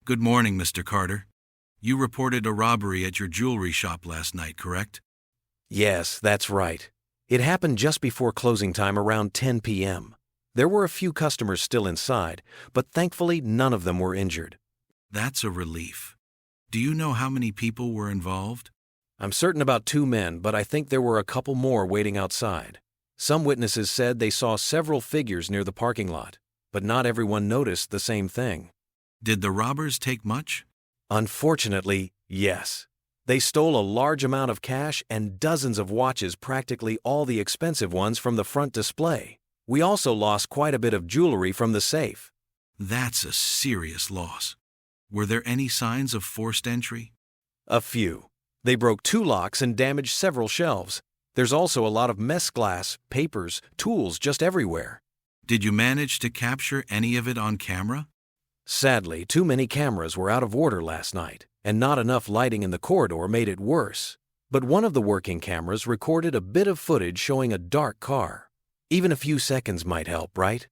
Good morning, Mr. Carter. You reported a robbery at your jewelry shop last night, correct? Yes, that's right. It happened just before closing time around 10 p.m. There were a few customers still inside, but thankfully none of them were injured. That's a relief. Do you know how many people were involved? I'm certain about 2 men, but I think there were a couple more waiting outside. Some witnesses said they saw several figures near the parking lot, but not everyone noticed the same thing. Did the robbers take much? Unfortunately, yes. They stole a large amount of cash and dozens of watches, practically all the expensive ones from the front display. We also lost quite a bit of jewelry from the safe. That's a serious loss. Were there any signs of forced entry? A few. They broke 2 locks and damaged several shelves. There's also a lot of mess glass, papers, tools just everywhere. Did you manage to capture any of it on camera? Sadly, too many cameras were out of order last night, and not enough lighting in the corridor made it worse. But one of the working cameras recorded a bit of footage showing a dark car. Even a few seconds might help, right?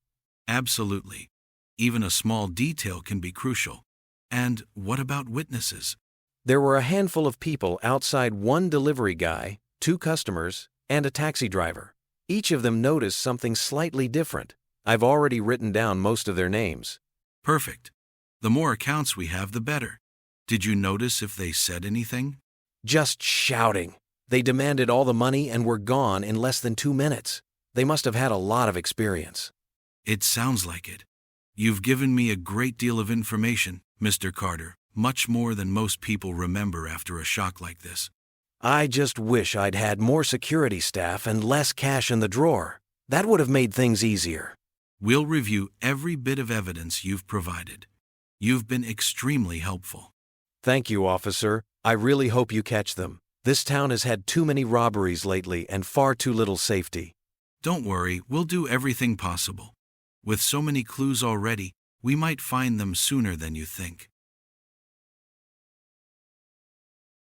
Absolutely. Even a small detail can be crucial. And what about witnesses? There were a handful of people outside, 1 delivery guy, 2 customers, and a taxi driver. Each of them noticed something slightly different. I've already written down most of their names. Perfect. The more accounts we have, the better. Did you notice if they said anything? Just shouting. They demanded all the money and were gone in less than 2 minutes. They must have had a lot of experience. It sounds like it. You've given me a great deal of information, Mr. Carter, much more than most people remember after a shock like this. I just wish I'd had more security staff and less cash in the drawer. That would have made things easier. We'll review every bit of evidence you've provided. You've been extremely helpful. Thank you, officer. I really hope you catch them. This town has had too many robberies lately and far too little safety. Don't worry, we'll do everything possible. With so many clues already, we might find them sooner than you think.